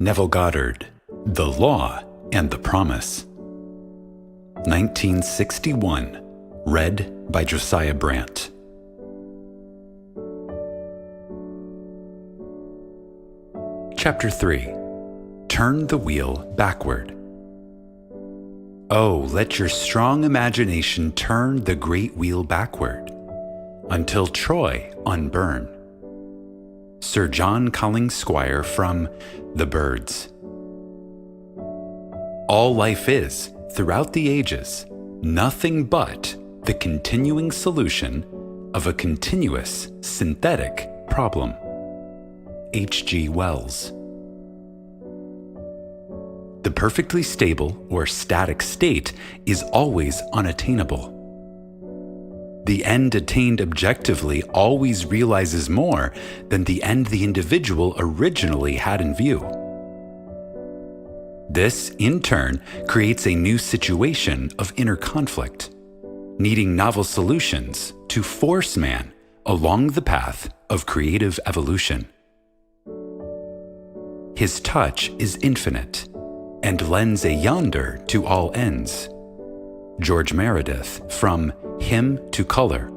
Neville Goddard, The Law and the Promise. 1961. Read by Josiah Brandt. Chapter 3. Turn the wheel backward. Oh, let your strong imagination turn the great wheel backward, until Troy unburn. Sir John Collins Squire from The Birds. All life is, throughout the ages, nothing but the continuing solution of a continuous synthetic problem. H.G. Wells. The perfectly stable or static state is always unattainable. The end attained objectively always realizes more than the end the individual originally had in view. This, in turn, creates a new situation of inner conflict, needing novel solutions to force man along the path of creative evolution. His touch is infinite and lends a yonder to all ends. George Meredith, from Hymn to Color.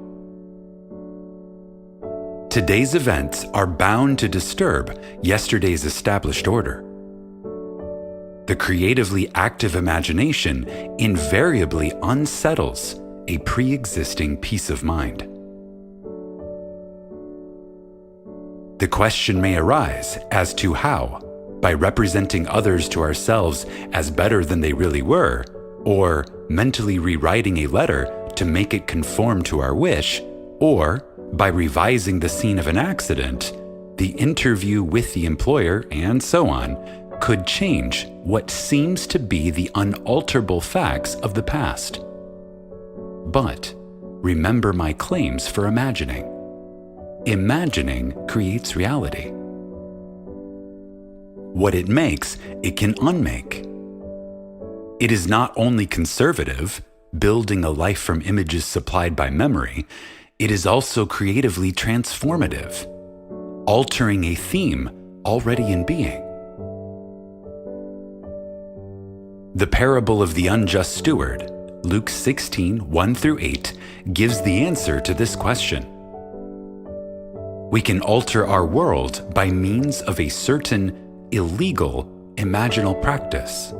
Today's events are bound to disturb yesterday's established order. The creatively active imagination invariably unsettles a pre-existing peace of mind. The question may arise as to how, by representing others to ourselves as better than they really were, or mentally rewriting a letter to make it conform to our wish, or by revising the scene of an accident, the interview with the employer, and so on, could change what seems to be the unalterable facts of the past. But remember my claims for imagining. Imagining creates reality. What it makes, it can unmake. It is not only conservative, building a life from images supplied by memory, it is also creatively transformative, altering a theme already in being. The parable of the unjust steward, Luke 16, 1-8, gives the answer to this question. We can alter our world by means of a certain illegal imaginal practice,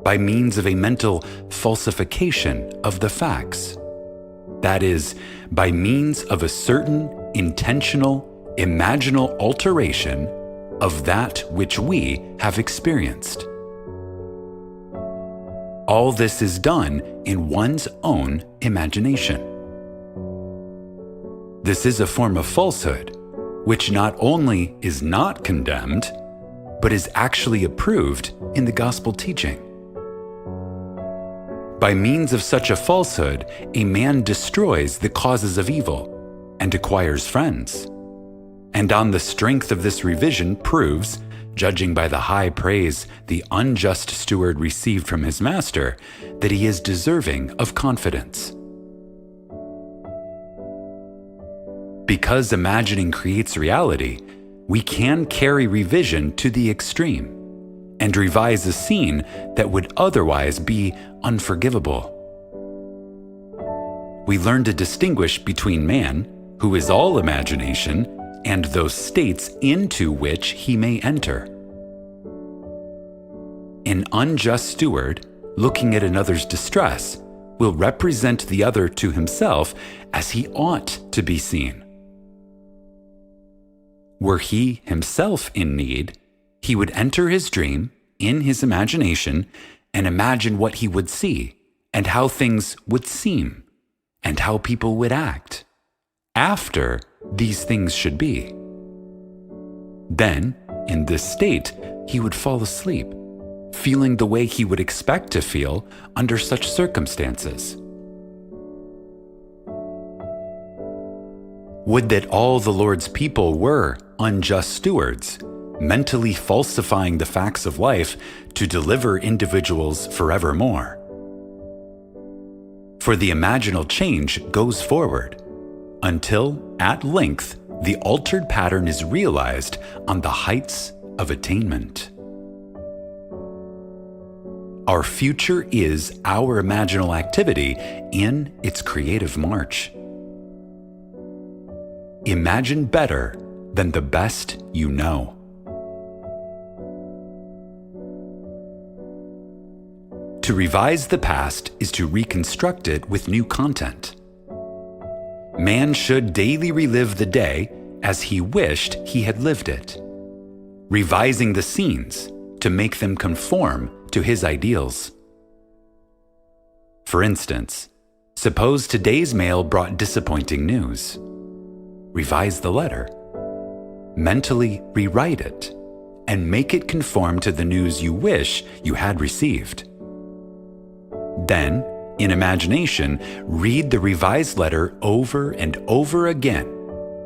by means of a mental falsification of the facts. That is, by means of a certain intentional, imaginal alteration of that which we have experienced. All this is done in one's own imagination. This is a form of falsehood, which not only is not condemned, but is actually approved in the gospel teaching. By means of such a falsehood, a man destroys the causes of evil and acquires friends, and on the strength of this revision proves, judging by the high praise the unjust steward received from his master, that he is deserving of confidence. Because imagining creates reality, we can carry revision to the extreme and revise a scene that would otherwise be unforgivable. We learn to distinguish between man, who is all imagination, and those states into which he may enter. An unjust steward, looking at another's distress, will represent the other to himself as he ought to be seen. Were he himself in need, he would enter his dream in his imagination and imagine what he would see and how things would seem and how people would act after these things should be. Then, in this state, he would fall asleep, feeling the way he would expect to feel under such circumstances. Would that all the Lord's people were unjust stewards, mentally falsifying the facts of life to deliver individuals forevermore. For the imaginal change goes forward, until, at length, the altered pattern is realized on the heights of attainment. Our future is our imaginal activity in its creative march. Imagine better than the best you know. To revise the past is to reconstruct it with new content. Man should daily relive the day as he wished he had lived it, revising the scenes to make them conform to his ideals. For instance, suppose today's mail brought disappointing news. Revise the letter. Mentally rewrite it and make it conform to the news you wish you had received. Then, in imagination, read the revised letter over and over again,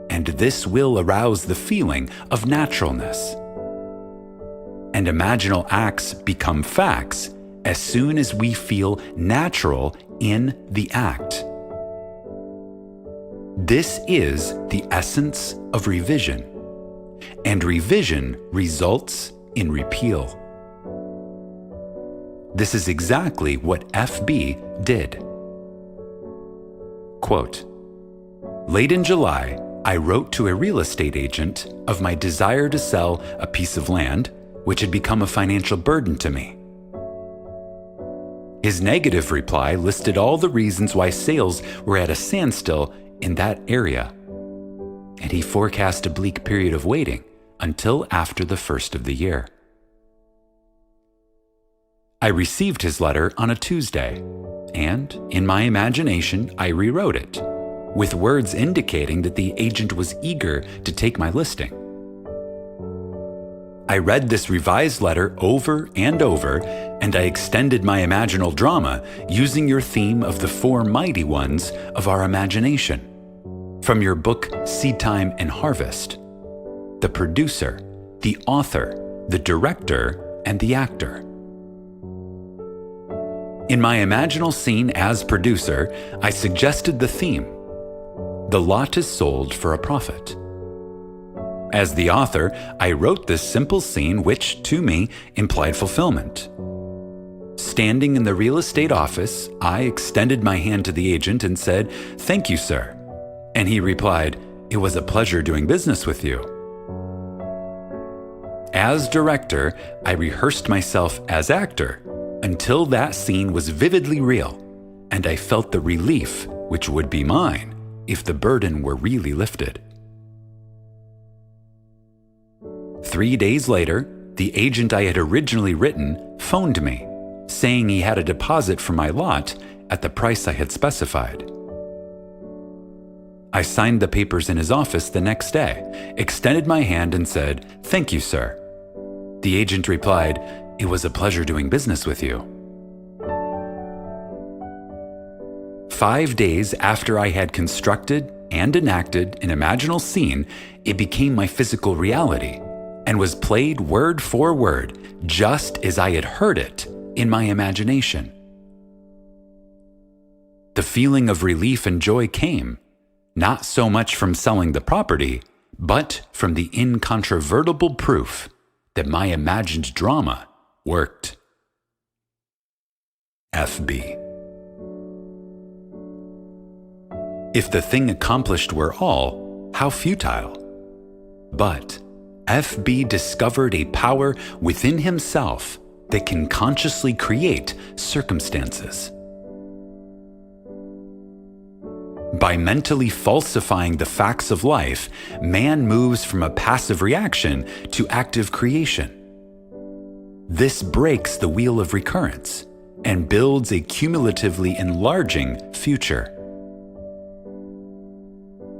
and this will arouse the feeling of naturalness. And imaginal acts become facts as soon as we feel natural in the act. This is the essence of revision, and revision results in repeal. This is exactly what FB did. Quote, "Late in July, I wrote to a real estate agent of my desire to sell a piece of land which had become a financial burden to me. His negative reply listed all the reasons why sales were at a standstill in that area, and he forecast a bleak period of waiting until after the first of the year. I received his letter on a Tuesday, and in my imagination, I rewrote it, with words indicating that the agent was eager to take my listing. I read this revised letter over and over, and I extended my imaginal drama using your theme of the four mighty ones of our imagination, from your book Seed Time and Harvest: the producer, the author, the director, and the actor. In my imaginal scene as producer, I suggested the theme: the lot is sold for a profit. As the author, I wrote this simple scene which, to me, implied fulfillment. Standing in the real estate office, I extended my hand to the agent and said, "Thank you, sir." And he replied, "It was a pleasure doing business with you." As director, I rehearsed myself as actor until that scene was vividly real, and I felt the relief which would be mine if the burden were really lifted. 3 days later, the agent I had originally written phoned me, saying he had a deposit for my lot at the price I had specified. I signed the papers in his office the next day, extended my hand and said, "Thank you, sir." The agent replied, "It was a pleasure doing business with you." 5 days after I had constructed and enacted an imaginal scene, it became my physical reality and was played word for word, just as I had heard it in my imagination. The feeling of relief and joy came, not so much from selling the property, but from the incontrovertible proof that my imagined drama worked. FB. If the thing accomplished were all, how futile. But FB discovered a power within himself that can consciously create circumstances. By mentally falsifying the facts of life, man moves from a passive reaction to active creation. This breaks the wheel of recurrence and builds a cumulatively enlarging future.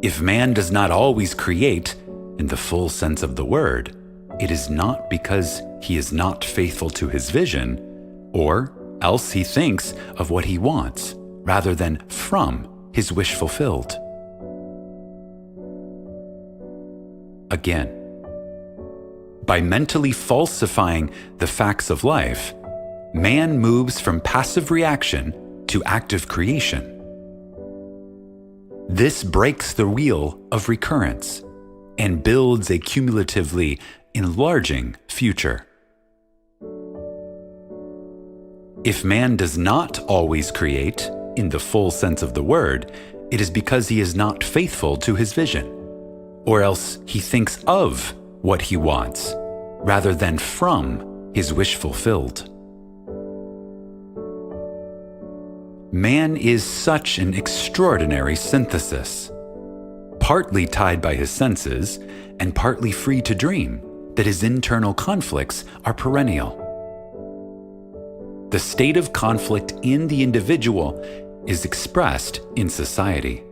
If man does not always create, in the full sense of the word, it is not because he is not faithful to his vision, or else he thinks of what he wants rather than from his wish fulfilled. Again, by mentally falsifying the facts of life, man moves from passive reaction to active creation. This breaks the wheel of recurrence and builds a cumulatively enlarging future. If man does not always create, in the full sense of the word, it is because he is not faithful to his vision, or else he thinks of what he wants, rather than from his wish fulfilled. Man is such an extraordinary synthesis, partly tied by his senses and partly free to dream, that his internal conflicts are perennial. The state of conflict in the individual is expressed in society.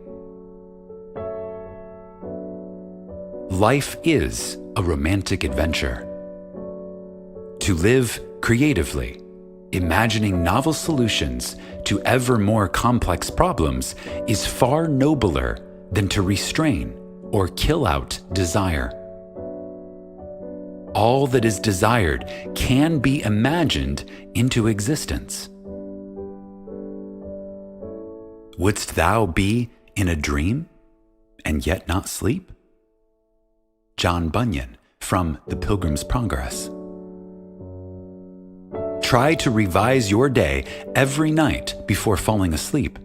Life is a romantic adventure. To live creatively, imagining novel solutions to ever more complex problems is far nobler than to restrain or kill out desire. All that is desired can be imagined into existence. Wouldst thou be in a dream and yet not sleep? John Bunyan from The Pilgrim's Progress. Try to revise your day every night before falling asleep.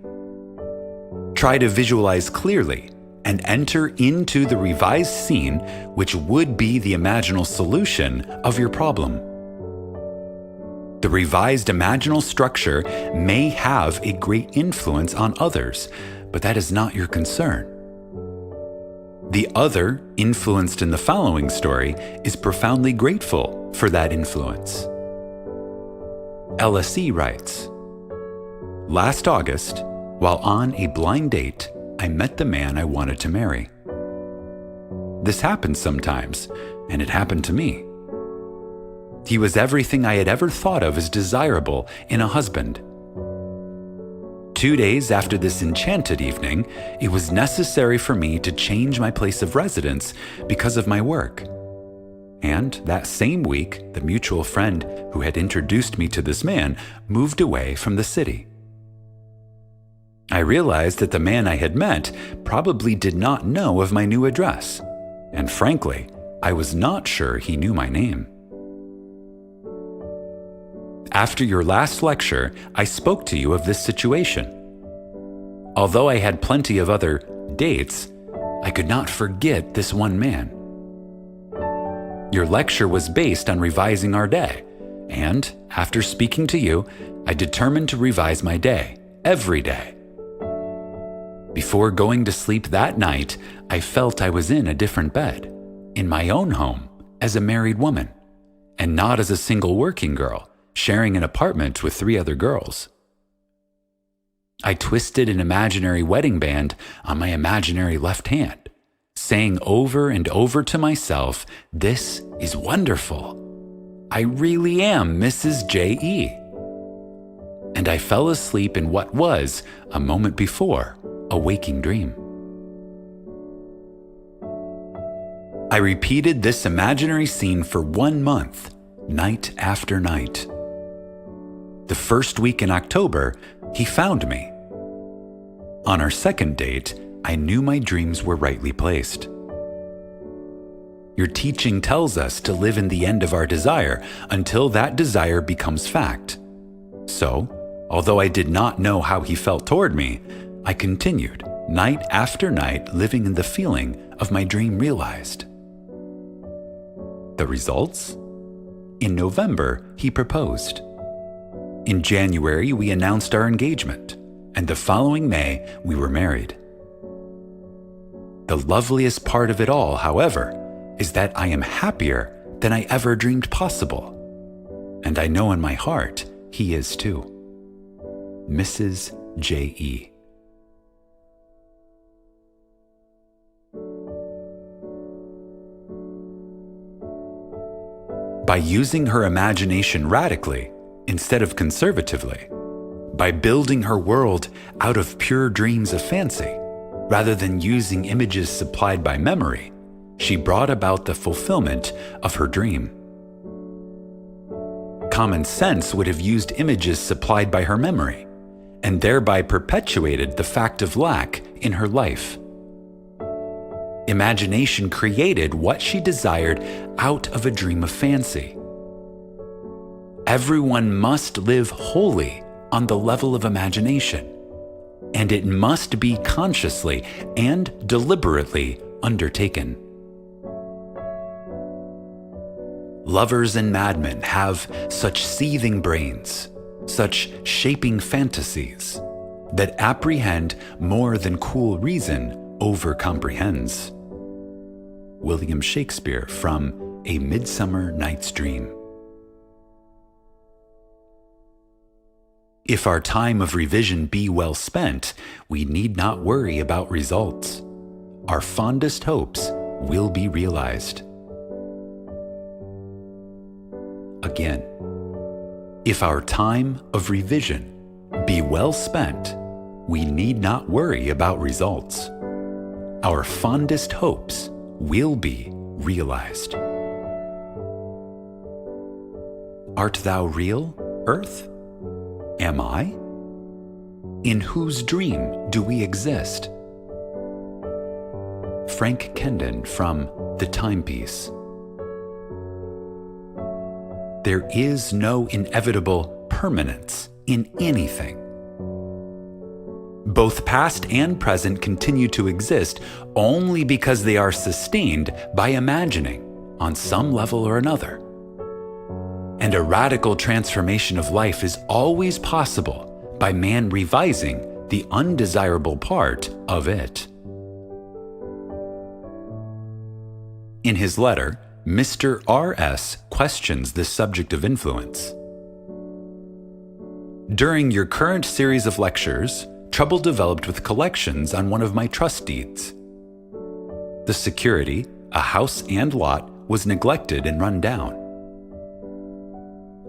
Try to visualize clearly and enter into the revised scene which would be the imaginal solution of your problem. The revised imaginal structure may have a great influence on others, but that is not your concern. The other, influenced in the following story, is profoundly grateful for that influence. LSE writes, "Last August, while on a blind date, I met the man I wanted to marry. This happens sometimes, and it happened to me. He was everything I had ever thought of as desirable in a husband. 2 days after this enchanted evening, it was necessary for me to change my place of residence because of my work. And that same week, the mutual friend who had introduced me to this man moved away from the city. I realized that the man I had met probably did not know of my new address, and frankly, I was not sure he knew my name. After your last lecture, I spoke to you of this situation. Although I had plenty of other dates, I could not forget this one man. Your lecture was based on revising our day, and after speaking to you, I determined to revise my day, every day. Before going to sleep that night, I felt I was in a different bed, in my own home, as a married woman, and not as a single working girl, sharing an apartment with 3 other girls. I twisted an imaginary wedding band on my imaginary left hand, saying over and over to myself, "This is wonderful. I really am Mrs. J.E." And I fell asleep in what was, a moment before, a waking dream. I repeated this imaginary scene for 1 month, night after night. The first week in October, he found me. On our second date, I knew my dreams were rightly placed. Your teaching tells us to live in the end of our desire until that desire becomes fact. So, although I did not know how he felt toward me, I continued, night after night, living in the feeling of my dream realized. The results? In November, he proposed. In January, we announced our engagement, and the following May, we were married. The loveliest part of it all, however, is that I am happier than I ever dreamed possible. And I know in my heart he is too. Mrs. J.E. By using her imagination radically, instead of conservatively, by building her world out of pure dreams of fancy, rather than using images supplied by memory, she brought about the fulfillment of her dream. Common sense would have used images supplied by her memory, and thereby perpetuated the fact of lack in her life. Imagination created what she desired out of a dream of fancy. Everyone must live wholly on the level of imagination, and it must be consciously and deliberately undertaken. Lovers and madmen have such seething brains, such shaping fantasies, that apprehend more than cool reason over-comprehends. William Shakespeare from A Midsummer Night's Dream. If our time of revision be well spent, we need not worry about results. Our fondest hopes will be realized. Again, if our time of revision be well spent, we need not worry about results. Our fondest hopes will be realized. Art thou real, Earth? Am I? In whose dream do we exist? Frank Kendon from The Timepiece. There is no inevitable permanence in anything. Both past and present continue to exist only because they are sustained by imagining on some level or another. And a radical transformation of life is always possible by man revising the undesirable part of it. In his letter, Mr. R.S. questions this subject of influence. During your current series of lectures, trouble developed with collections on one of my trust deeds. The security, a house and lot, was neglected and run down.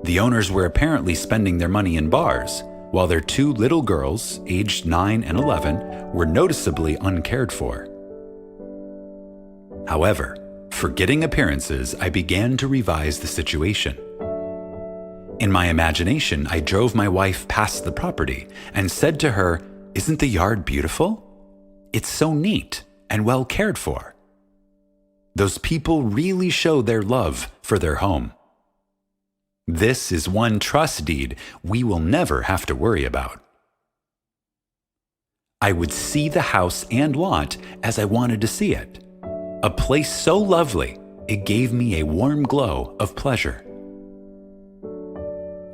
The owners were apparently spending their money in bars, while their two little girls, aged 9 and 11, were noticeably uncared for. However, forgetting appearances, I began to revise the situation. In my imagination, I drove my wife past the property and said to her, "Isn't the yard beautiful? It's so neat and well cared for. Those people really show their love for their home. This is one trust deed we will never have to worry about." I would see the house and lot as I wanted to see it. A place so lovely, it gave me a warm glow of pleasure.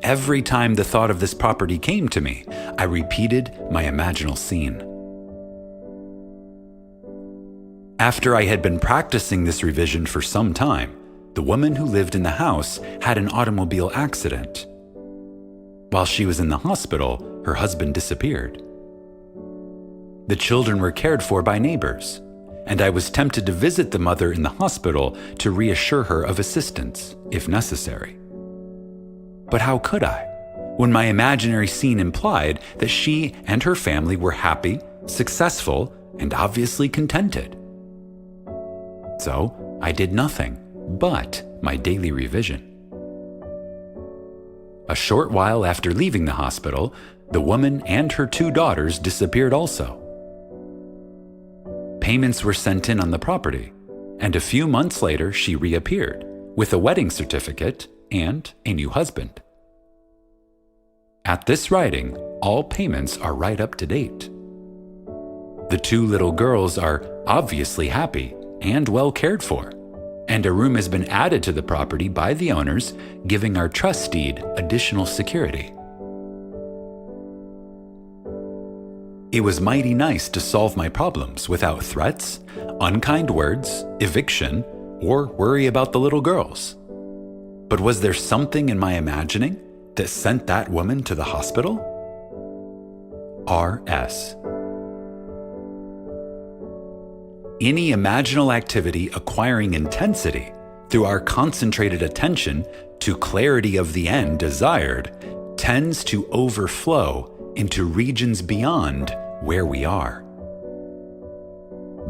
Every time the thought of this property came to me, I repeated my imaginal scene. After I had been practicing this revision for some time, the woman who lived in the house had an automobile accident. While she was in the hospital, her husband disappeared. The children were cared for by neighbors, and I was tempted to visit the mother in the hospital to reassure her of assistance, if necessary. But how could I, when my imaginary scene implied that she and her family were happy, successful, and obviously contented? So I did nothing but my daily revision. A short while after leaving the hospital, the woman and her two daughters disappeared also. Payments were sent in on the property, and a few months later she reappeared with a wedding certificate and a new husband. At this writing, all payments are right up to date. The two little girls are obviously happy and well cared for, and a room has been added to the property by the owners, giving our trust deed additional security. It was mighty nice to solve my problems without threats, unkind words, eviction, or worry about the little girls. But was there something in my imagining that sent that woman to the hospital? R.S. Any imaginal activity acquiring intensity through our concentrated attention to clarity of the end desired tends to overflow into regions beyond where we are.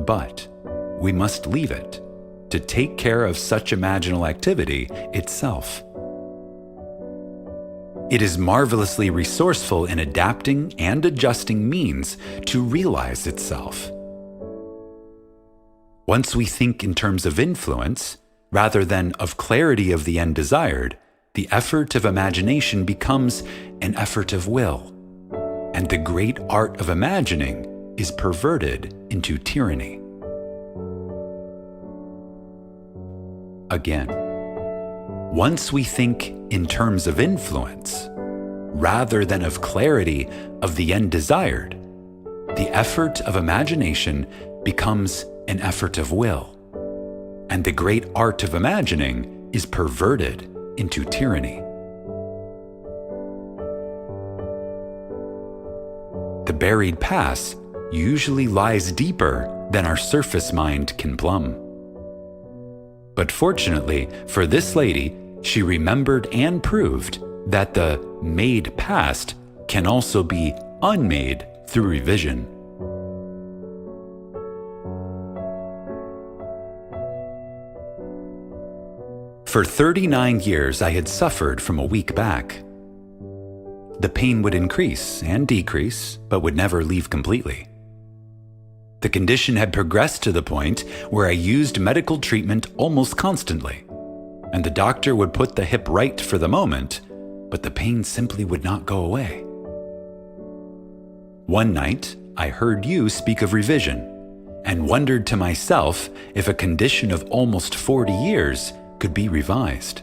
But we must leave it to take care of such imaginal activity itself. It is marvelously resourceful in adapting and adjusting means to realize itself. Once we think in terms of influence, rather than of clarity of the end desired, the effort of imagination becomes an effort of will, and the great art of imagining is perverted into tyranny. Again, once we think in terms of influence, rather than of clarity of the end desired, the effort of imagination becomes an effort of will, and the great art of imagining is perverted into tyranny. The buried past usually lies deeper than our surface mind can plumb. But fortunately for this lady, she remembered and proved that the made past can also be unmade through revision. For 39 years, I had suffered from a weak back. The pain would increase and decrease, but would never leave completely. The condition had progressed to the point where I used medical treatment almost constantly, and the doctor would put the hip right for the moment, but the pain simply would not go away. One night, I heard you speak of revision, and wondered to myself if a condition of almost 40 years could be revised.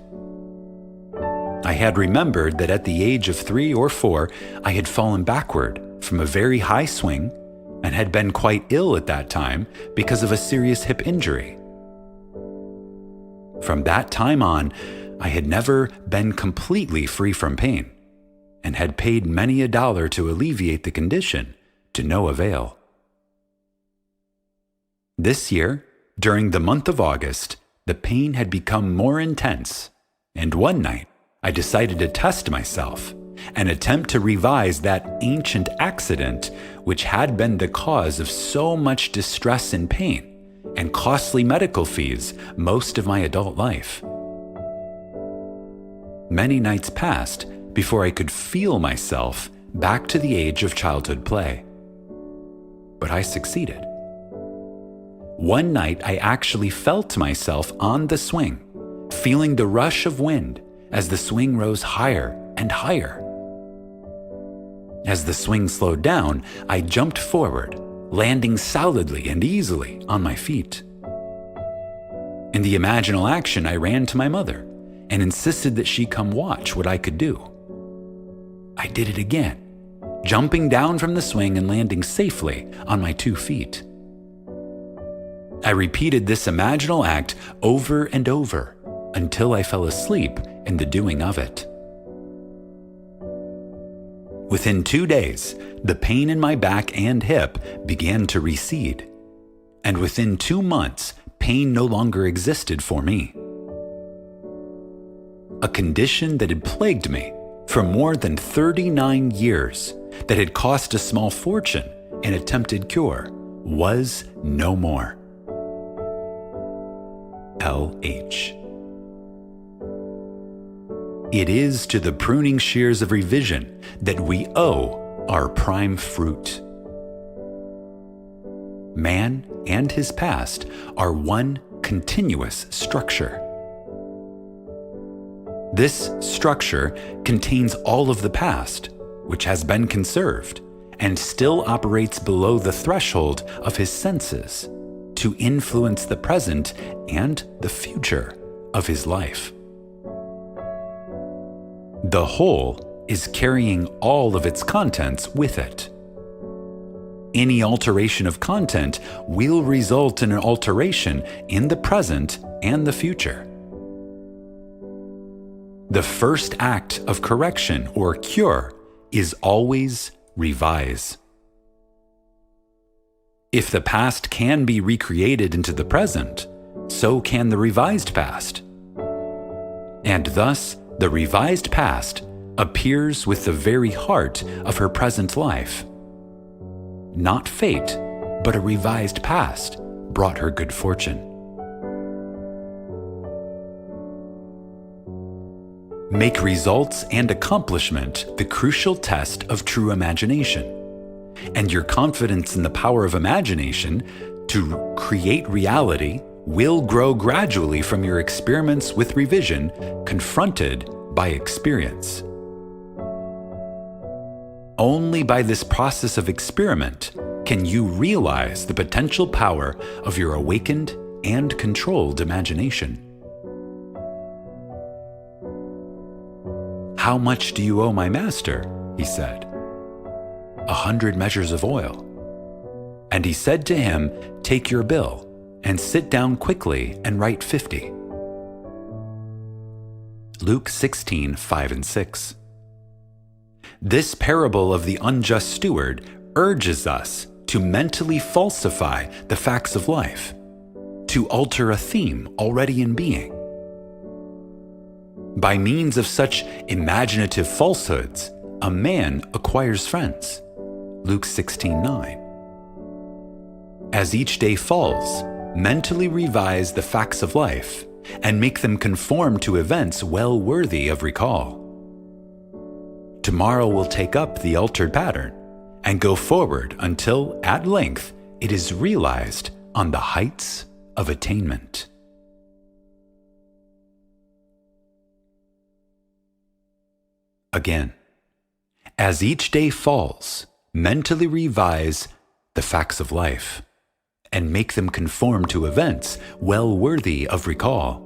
I had remembered that at the age of 3 or 4, I had fallen backward from a very high swing and had been quite ill at that time because of a serious hip injury. From that time on, I had never been completely free from pain, and had paid many a dollar to alleviate the condition, to no avail. This year, during the month of August, the pain had become more intense, and one night I decided to test myself and attempt to revise that ancient accident which had been the cause of so much distress and pain and costly medical fees most of my adult life. Many nights passed before I could feel myself back to the age of childhood play. But I succeeded. One night I actually felt myself on the swing, feeling the rush of wind as the swing rose higher and higher. As the swing slowed down, I jumped forward, landing solidly and easily on my feet. In the imaginal action, I ran to my mother and insisted that she come watch what I could do. I did it again, jumping down from the swing and landing safely on my 2 feet. I repeated this imaginal act over and over until I fell asleep in the doing of it. Within 2 days, the pain in my back and hip began to recede, and within 2 months, pain no longer existed for me. A condition that had plagued me for more than 39 years, that had cost a small fortune in attempted cure, was no more. L.H. It is to the pruning shears of revision that we owe our prime fruit. Man and his past are one continuous structure. This structure contains all of the past, which has been conserved and still operates below the threshold of his senses to influence the present and the future of his life. The whole is carrying all of its contents with it. Any alteration of content will result in an alteration in the present and the future. The first act of correction or cure is always revise. If the past can be recreated into the present, so can the revised past. And thus, the revised past appears with the very heart of her present life. Not fate, but a revised past brought her good fortune. Make results and accomplishment the crucial test of true imagination, and your confidence in the power of imagination to create reality will grow gradually from your experiments with revision, confronted by experience. Only by this process of experiment can you realize the potential power of your awakened and controlled imagination. "How much do you owe my master?" he said. 100 measures of oil. And he said to him, "Take your bill and sit down quickly and write 50. Luke 16:5-6. This parable of the unjust steward urges us to mentally falsify the facts of life, to alter a theme already in being. By means of such imaginative falsehoods, a man acquires friends. Luke 16:9. As each day falls, mentally revise the facts of life and make them conform to events well worthy of recall. Tomorrow will take up the altered pattern and go forward until, at length, it is realized on the heights of attainment. Again, as each day falls, mentally revise the facts of life and make them conform to events well worthy of recall.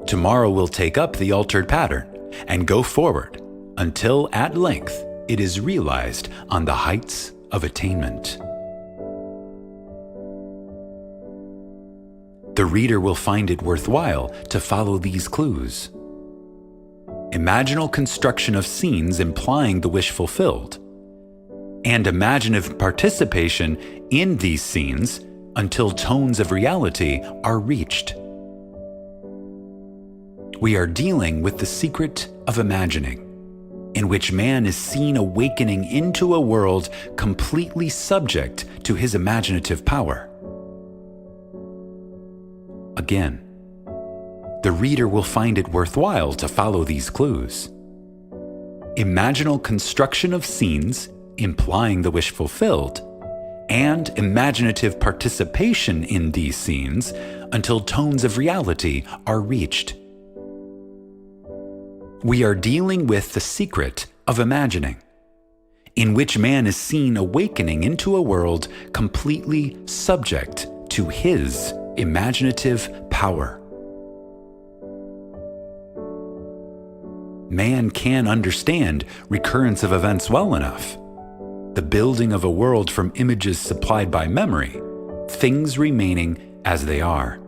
Tomorrow will take up the altered pattern and go forward until at length it is realized on the heights of attainment. The reader will find it worthwhile to follow these clues. Imaginal construction of scenes implying the wish fulfilled, and imaginative participation in these scenes until tones of reality are reached. We are dealing with the secret of imagining, in which man is seen awakening into a world completely subject to his imaginative power. Again, the reader will find it worthwhile to follow these clues. Imaginal construction of scenes implying the wish fulfilled, and imaginative participation in these scenes until tones of reality are reached. We are dealing with the secret of imagining, in which man is seen awakening into a world completely subject to his imaginative power. Man can understand recurrence of events well enough. The building of a world from images supplied by memory, things remaining as they are.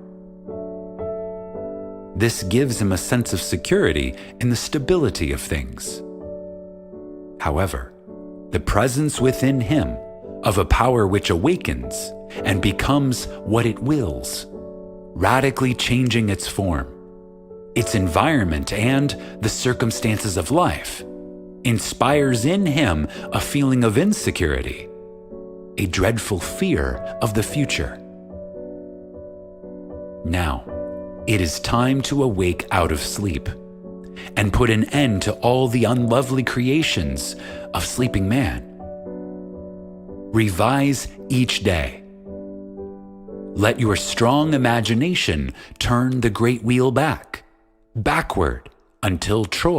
This gives him a sense of security in the stability of things. However, the presence within him of a power which awakens and becomes what it wills, radically changing its form, its environment, and the circumstances of life, inspires in him a feeling of insecurity, a dreadful fear of the future. Now, it is time to awake out of sleep and put an end to all the unlovely creations of sleeping man. Revise each day. Let your strong imagination turn the great wheel backward until Troy